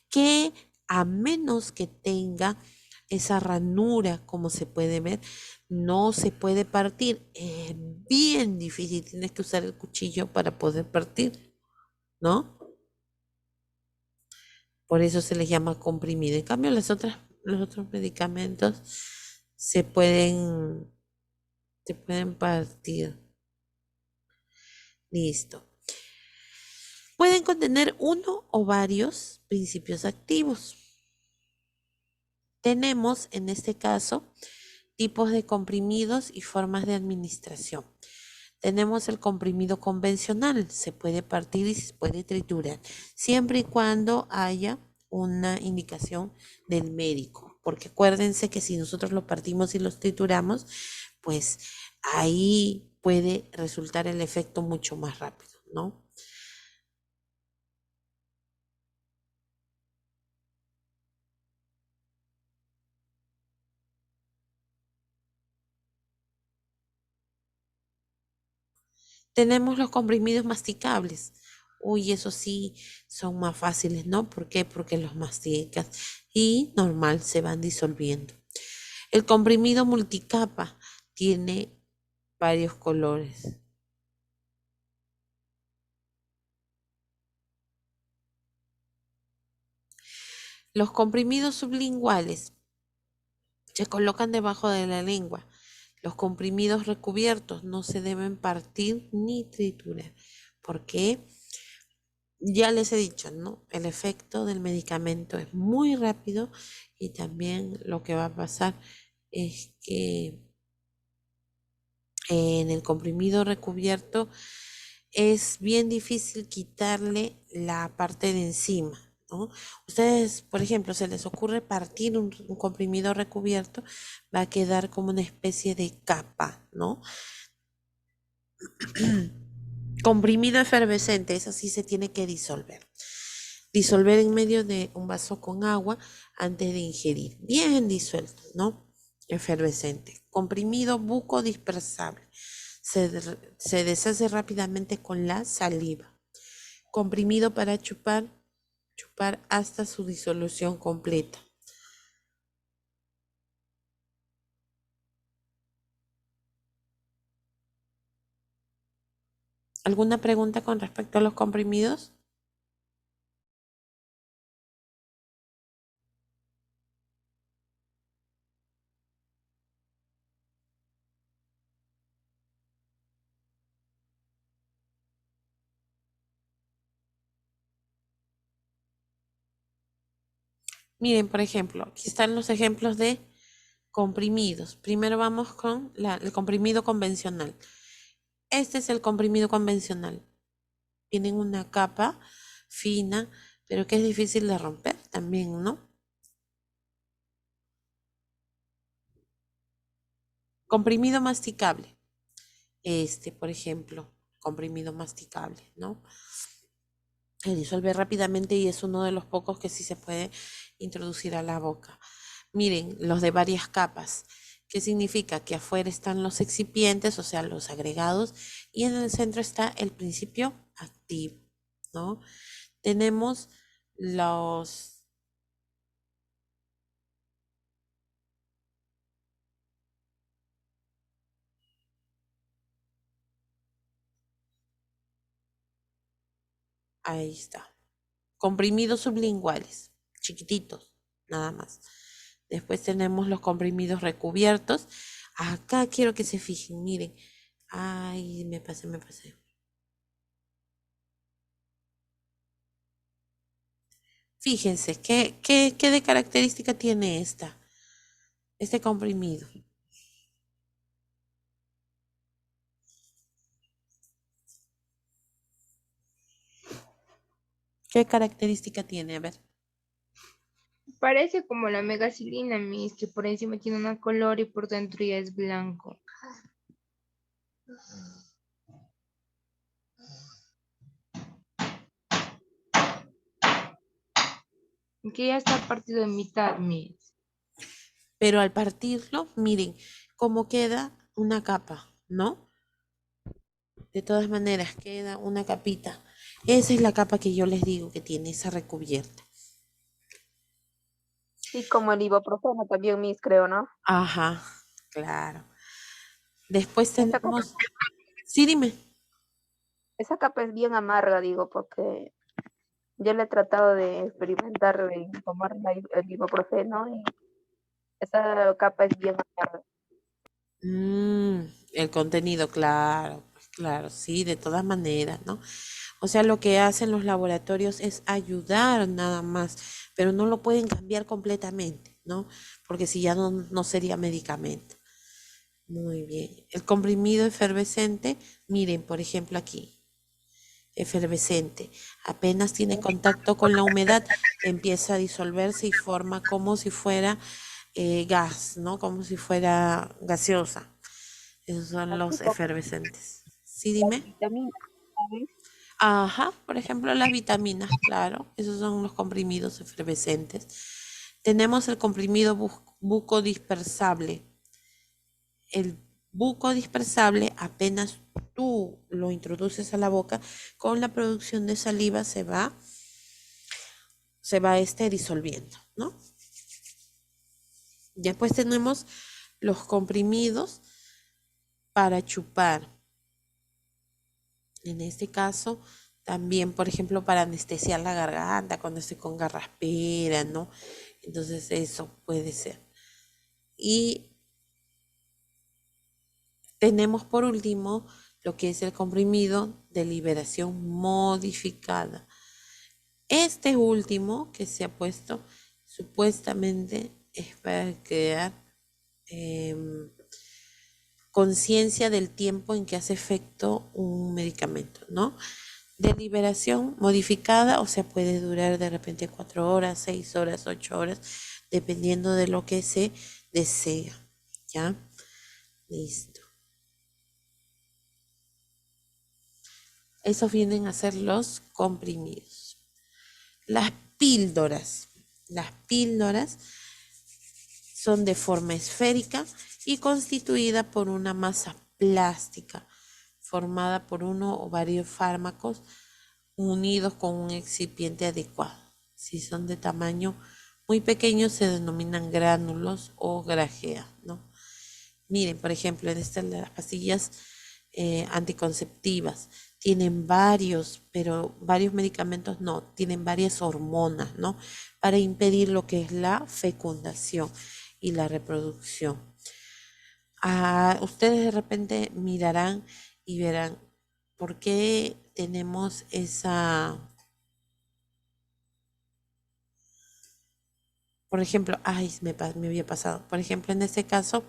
que a menos que tenga esa ranura, como se puede ver, no se puede partir. Es bien difícil, tienes que usar el cuchillo para poder partir, ¿no? Por eso se les llama comprimido. En cambio, los otros medicamentos se se pueden partir. Listo. Pueden contener uno o varios principios activos. Tenemos en este caso tipos de comprimidos y formas de administración. Tenemos el comprimido convencional, se puede partir y se puede triturar, siempre y cuando haya una indicación del médico, porque acuérdense que si nosotros lo partimos y los trituramos, pues ahí puede resultar el efecto mucho más rápido, ¿no? Tenemos los comprimidos masticables. Uy, eso sí, son más fáciles, ¿no? ¿Por qué? Porque los masticas y normal se van disolviendo. El comprimido multicapa tiene varios colores. Los comprimidos sublinguales se colocan debajo de la lengua. Los comprimidos recubiertos no se deben partir ni triturar, porque ya les he dicho, ¿no? El efecto del medicamento es muy rápido y también lo que va a pasar es que en el comprimido recubierto es bien difícil quitarle la parte de encima, ¿no? Ustedes, por ejemplo, se les ocurre partir un comprimido recubierto, va a quedar como una especie de capa, ¿no? Comprimido efervescente, eso sí se tiene que disolver. Disolver en medio de un vaso con agua antes de ingerir. Bien disuelto, ¿no? Efervescente. Comprimido bucodispersable. Se deshace rápidamente con la saliva. Comprimido para chupar hasta su disolución completa. ¿Alguna pregunta con respecto a los comprimidos? Miren, por ejemplo, aquí están los ejemplos de comprimidos. Primero vamos con el comprimido convencional. Este es el comprimido convencional. Tienen una capa fina, pero que es difícil de romper también, ¿no? Comprimido masticable. Este, por ejemplo, comprimido masticable, ¿no? Se disuelve rápidamente y es uno de los pocos que sí se puede introducir a la boca. Miren, los de varias capas. ¿Qué significa? Que afuera están los excipientes, o sea, los agregados, y en el centro está el principio activo, ¿no? Tenemos los... Ahí está. Comprimidos sublinguales, chiquititos, nada más. Después tenemos los comprimidos recubiertos. Acá quiero que se fijen, miren. Ay, me pasé. Fíjense, ¿qué de característica tiene este comprimido? ¿Qué característica tiene? A ver. Parece como la megacilina, mis, que por encima tiene un color y por dentro ya es blanco. Que ya está partido en mitad, mis. Pero al partirlo, miren cómo queda una capa, ¿no? De todas maneras, queda una capita. Esa es la capa que yo les digo que tiene esa recubierta. Sí, como el ibuprofeno también, mis, creo, ¿no? Ajá, claro. Después Esa capa, tenemos... Sí, dime. esa capa es bien amarga, digo, porque yo le he tratado de experimentar en tomar el ibuprofeno y esa capa es bien amarga. El contenido, claro, pues claro, sí, de todas maneras, ¿no? O sea, lo que hacen los laboratorios es ayudar nada más, pero no lo pueden cambiar completamente, ¿no? Porque si ya no sería medicamento. Muy bien. El comprimido efervescente, miren, por ejemplo, aquí, efervescente. Apenas tiene contacto con la humedad, empieza a disolverse y forma como si fuera gas, ¿no? Como si fuera gaseosa. Esos son Así los como efervescentes. Sí, las dime. vitaminas, ¿sabes? Ajá, por ejemplo, las vitaminas, claro. Esos son los comprimidos efervescentes. Tenemos el comprimido bucodispersable. El bucodispersable, apenas tú lo introduces a la boca, con la producción de saliva se va disolviendo, ¿no? Después tenemos los comprimidos para chupar. En este caso, también, por ejemplo, para anestesiar la garganta cuando estoy con garraspera, ¿no? Entonces eso puede ser. Y tenemos por último lo que es el comprimido de liberación modificada. Este último que se ha puesto supuestamente es para crear conciencia del tiempo en que hace efecto un medicamento, ¿no? De liberación modificada, o sea, puede durar de repente 4 horas, 6 horas, 8 horas, dependiendo de lo que se desea, ¿ya? Listo. Esos vienen a ser los comprimidos. Las píldoras. Las píldoras son de forma esférica y constituida por una masa plástica formada por uno o varios fármacos unidos con un excipiente adecuado. Si son de tamaño muy pequeño se denominan gránulos o grajeas, ¿no? Miren, por ejemplo, en estas las pastillas anticonceptivas tienen varios, pero varios medicamentos no, tienen varias hormonas, ¿no? Para impedir lo que es la fecundación y la reproducción. Ustedes de repente mirarán y verán por qué tenemos esa. Por ejemplo, me había pasado. Por ejemplo, en este caso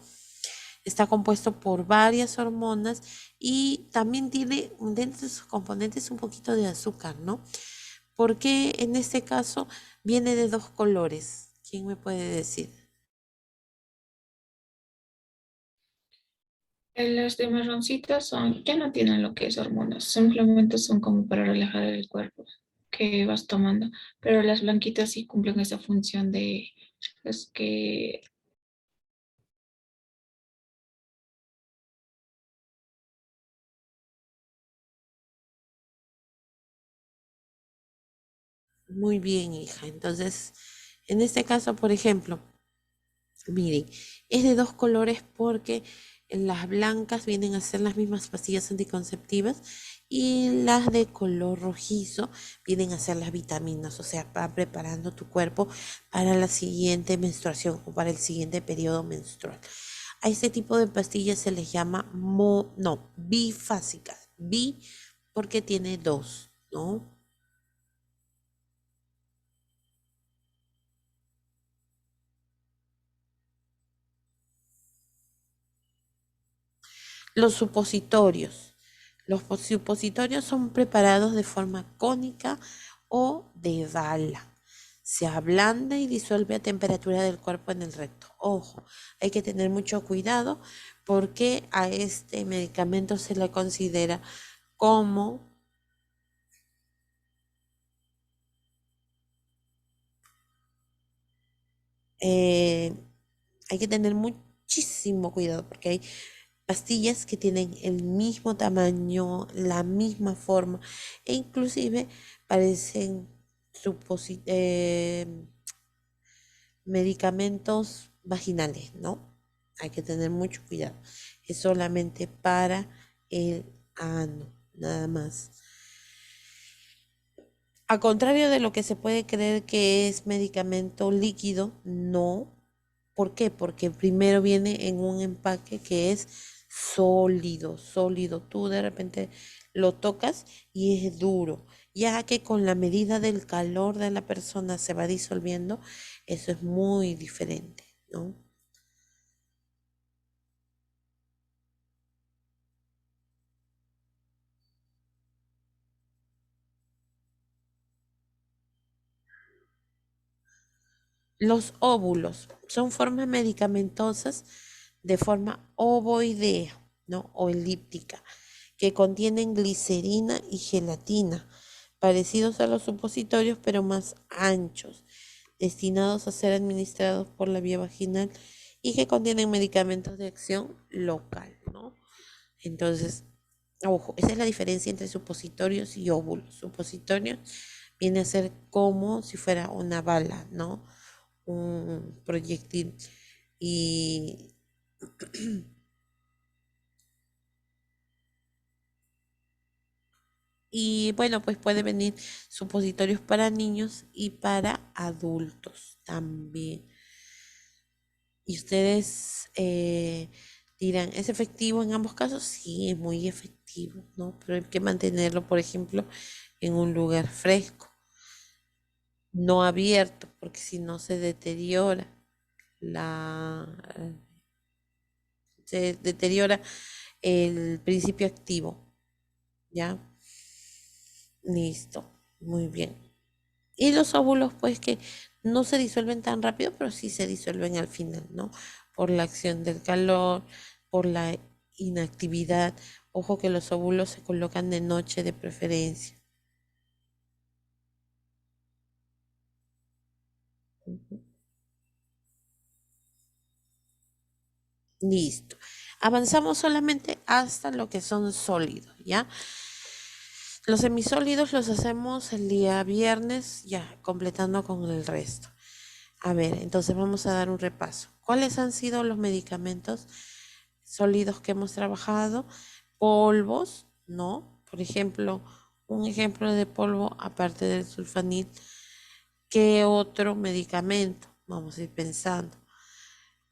está compuesto por varias hormonas y también tiene dentro de sus componentes un poquito de azúcar, ¿no? Porque en este caso viene de dos colores. ¿Quién me puede decir? Las de marroncitas son, ya no tienen lo que es hormonas, simplemente son como para relajar el cuerpo que vas tomando, pero las blanquitas sí cumplen esa función de, es que Muy bien, hija. Entonces, en este caso, por ejemplo, miren, es de dos colores porque las blancas vienen a ser las mismas pastillas anticonceptivas y las de color rojizo vienen a ser las vitaminas, o sea, va preparando tu cuerpo para la siguiente menstruación o para el siguiente periodo menstrual. A este tipo de pastillas se les llama bifásicas. Bi porque tiene dos, ¿no? Los supositorios. Los supositorios son preparados de forma cónica o de bala. Se ablanda y disuelve a temperatura del cuerpo en el recto. Ojo, hay que tener mucho cuidado porque a este medicamento se le considera como eh, hay que tener muchísimo cuidado porque hay pastillas que tienen el mismo tamaño, la misma forma e inclusive parecen medicamentos vaginales, ¿no? Hay que tener mucho cuidado. Es solamente para el ano, nada más. A contrario de lo que se puede creer que es medicamento líquido, no. ¿Por qué? Porque primero viene en un empaque que es sólido, sólido. Tú de repente lo tocas y es duro, ya que con la medida del calor de la persona se va disolviendo, eso es muy diferente, ¿no? Los óvulos son formas medicamentosas de forma ovoidea, ¿no? O elíptica, que contienen glicerina y gelatina, parecidos a los supositorios, pero más anchos, destinados a ser administrados por la vía vaginal y que contienen medicamentos de acción local, ¿no? Entonces, ojo, esa es la diferencia entre supositorios y óvulos. Supositorios viene a ser como si fuera una bala, ¿no? Un proyectil. Y, y bueno, pues puede venir supositorios para niños y para adultos también. Y ustedes dirán, ¿es efectivo en ambos casos? Sí, es muy efectivo, ¿no? Pero hay que mantenerlo, por ejemplo, en un lugar fresco, no abierto, porque si no se deteriora la, se deteriora el principio activo, ¿ya? Listo, muy bien. Y los óvulos, pues que no se disuelven tan rápido, pero sí se disuelven al final, ¿no? Por la acción del calor, por la inactividad. Ojo que los óvulos se colocan de noche de preferencia. Listo. Avanzamos solamente hasta lo que son sólidos, ¿ya? Los semisólidos los hacemos el día viernes, ya, completando con el resto. A ver, entonces vamos a dar un repaso. ¿Cuáles han sido los medicamentos sólidos que hemos trabajado? Polvos, ¿no? Por ejemplo, un ejemplo de polvo aparte del sulfanil. ¿Qué otro medicamento? Vamos a ir pensando.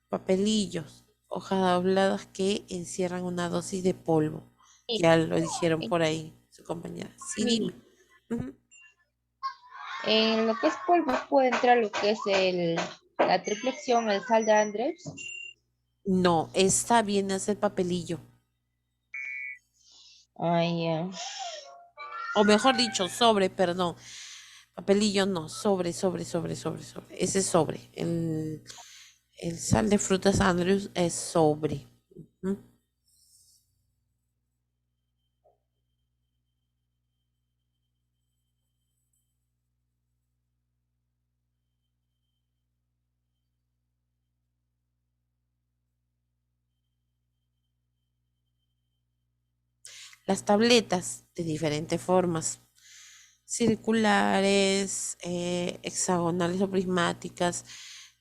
Papelillos, hojas dobladas que encierran una dosis de polvo. Sí, Ya lo dijeron sí, por ahí su compañera. Sí, dime. Ujú. en lo que es polvo puede entrar lo que es la triplexión, el sal de Andrés. No, está bien hacer papelillo. Ay, ya. O mejor dicho, sobre, perdón. Papelillo no, sobre. Ese es sobre. El sal de frutas Andrews es sobre. Ujú. Las tabletas de diferentes formas, circulares, hexagonales o prismáticas.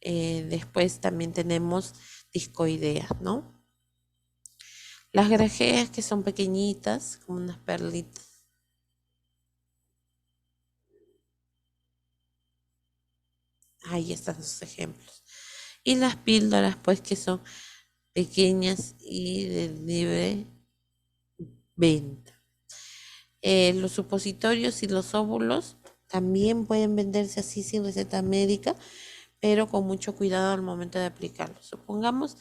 Después también tenemos discoideas, ¿no? Las grajeas que son pequeñitas, como unas perlitas. Ahí están sus ejemplos. Y las píldoras, pues, que son pequeñas y de libre venta. Los supositorios y los óvulos también pueden venderse así sin receta médica, pero con mucho cuidado al momento de aplicarlo. Supongamos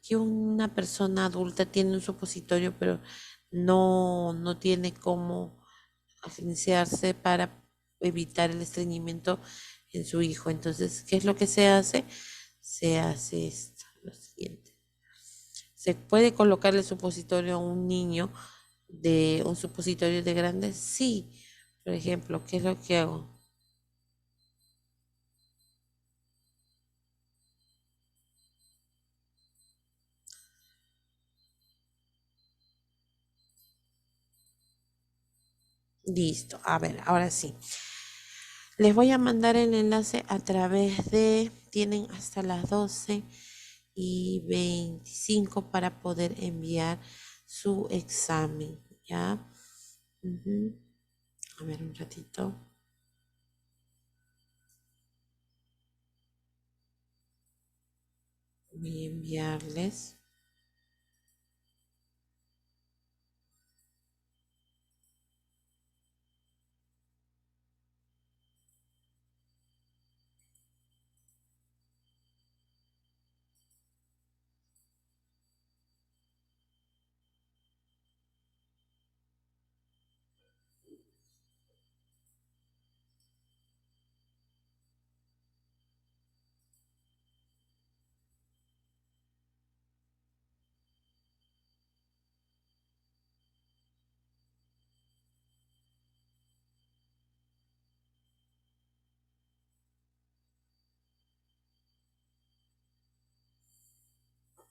que una persona adulta tiene un supositorio, pero no tiene cómo agenciarse para evitar el estreñimiento en su hijo. Entonces, ¿qué es lo que se hace? Se hace esto, lo siguiente. ¿Se puede colocarle supositorio a un niño de un supositorio de grande? Sí. Por ejemplo, ¿qué es lo que hago? Listo. A ver, ahora sí. Les voy a mandar el enlace a través de, tienen hasta las 12:25 para poder enviar su examen, ¿ya? Ujú. A ver, un ratito. Voy a enviarles.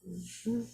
Ujú.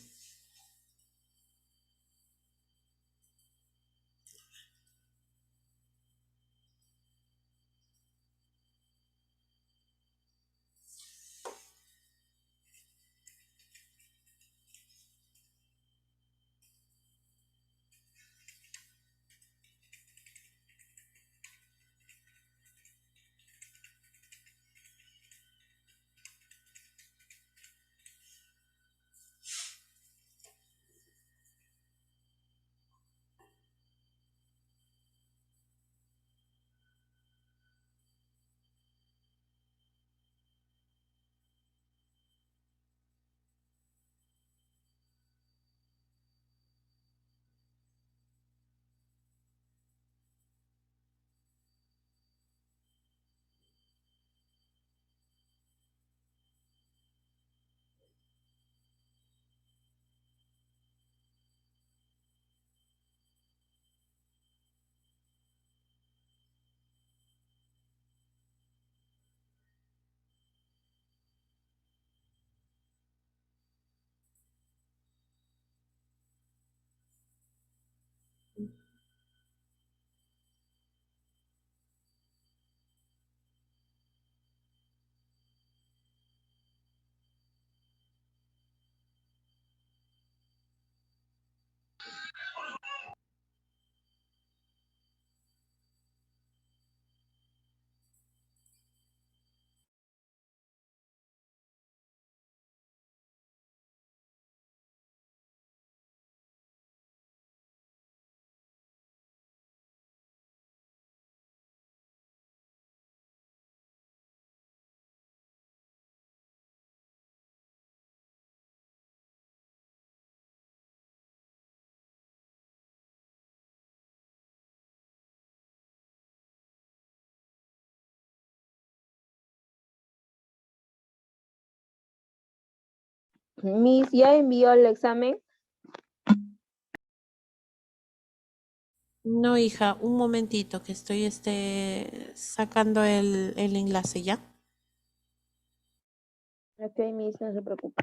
Miss, ya envió el examen. No, hija, un momentito que estoy sacando el enlace ya. Ok, Miss, no se preocupe.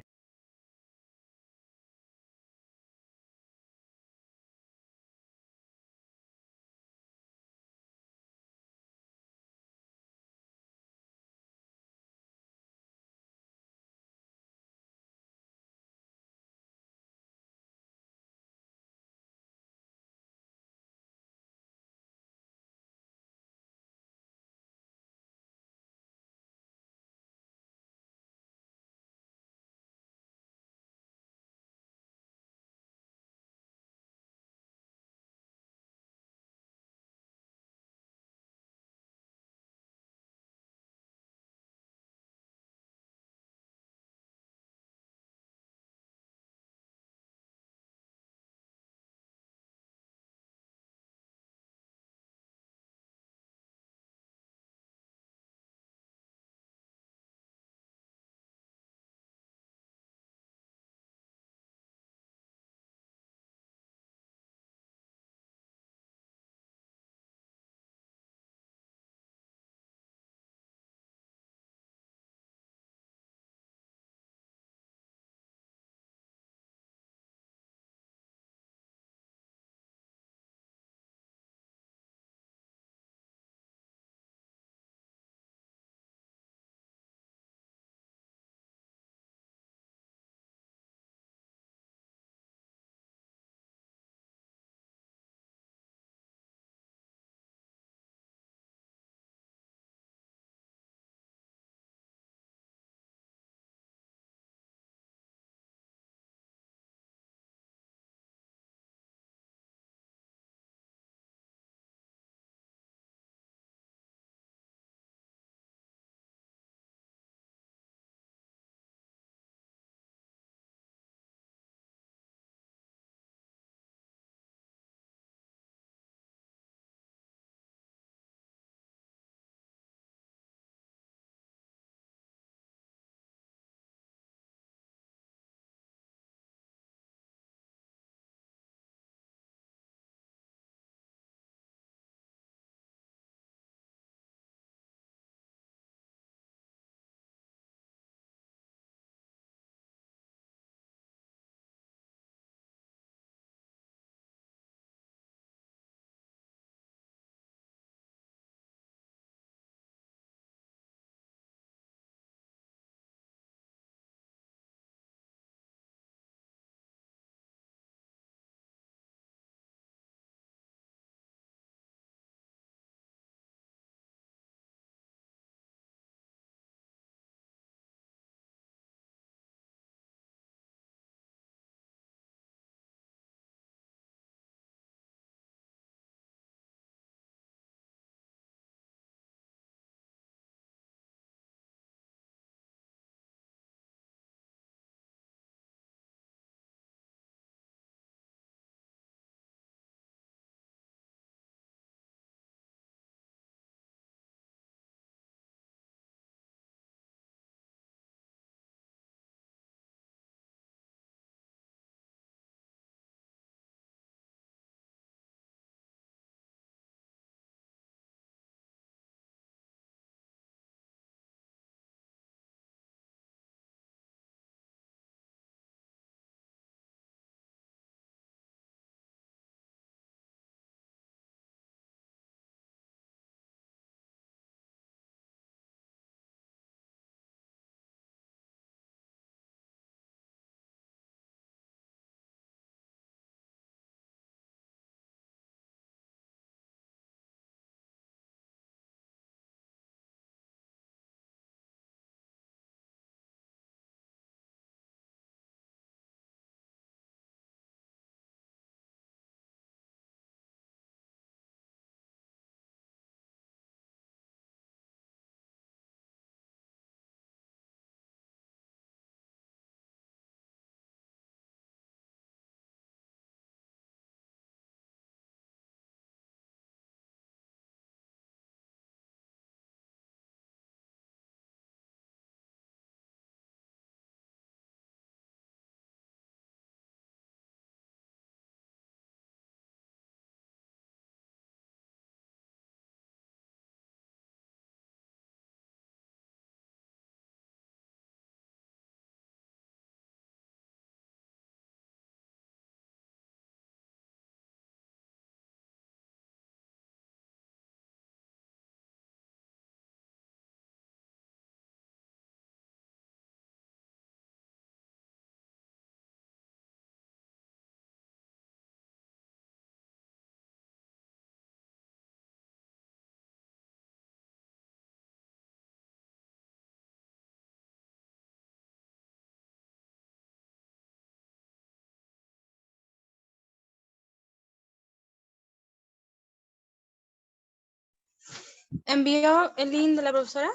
¿Envió el link de la profesora?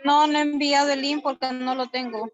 No, no he enviado el link porque no lo tengo.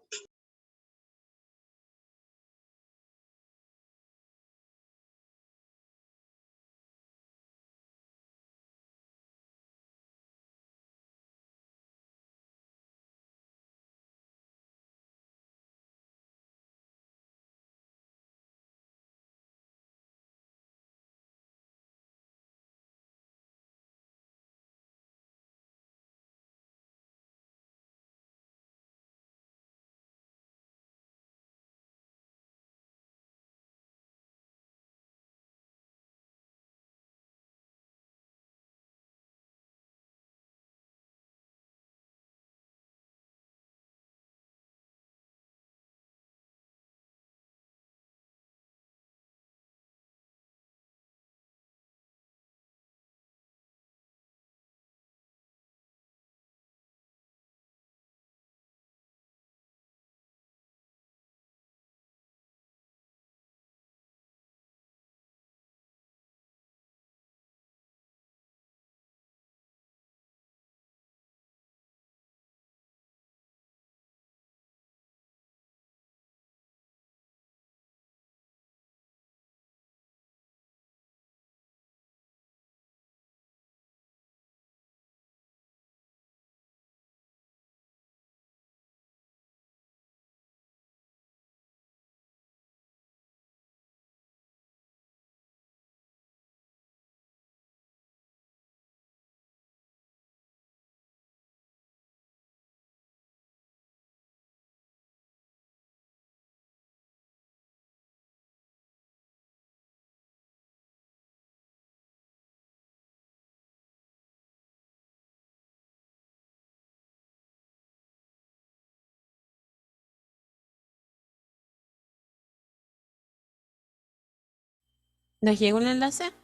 ¿Les llegó el enlace?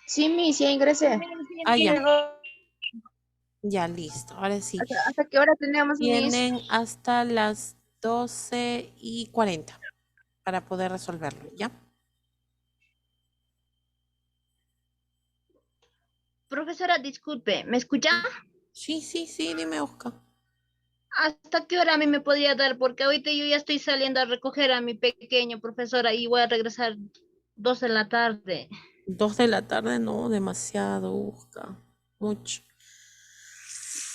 Sí, Miss, ya ingresé. Ah, ya. Ya, listo. Ahora sí. ¿Hasta qué hora tenemos, Miss? Tienen hasta las 12:40 para poder resolverlo, ¿ya? Profesora, disculpe, ¿me escucha? Sí, sí, sí, dime, Oscar. ¿Hasta qué hora a mí me podría dar? Porque ahorita yo ya estoy saliendo a recoger a mi pequeño, profesora, y voy a regresar 2 de la tarde. 2 de la tarde, no, demasiado, Oscar. Mucho.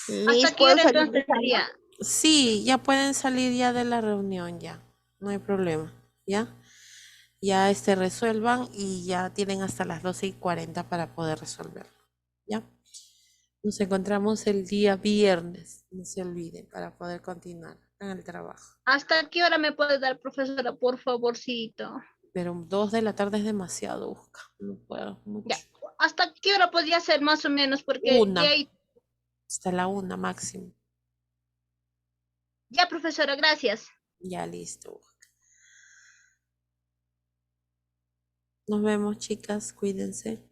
Miss, ¿Hasta qué ¿puedo hora salir entonces de sala? sería? Sí, ya pueden salir ya de la reunión, ya. No hay problema, ¿ya? Ya resuelvan y ya tienen hasta las 12:40 para poder resolverlo, ¿ya? Nos encontramos el día viernes, no se olviden, para poder continuar en el trabajo. ¿Hasta qué hora me puede dar, profesora, por favorcito? Pero 2 de la tarde es demasiado, Oscar. No puedo, Ya. mucho. ¿Hasta qué hora podría ser más o menos? Porque de Una, ahí... hasta la 1 máximo. Ya, profesora, gracias. Ya listo. Nos vemos, chicas, cuídense.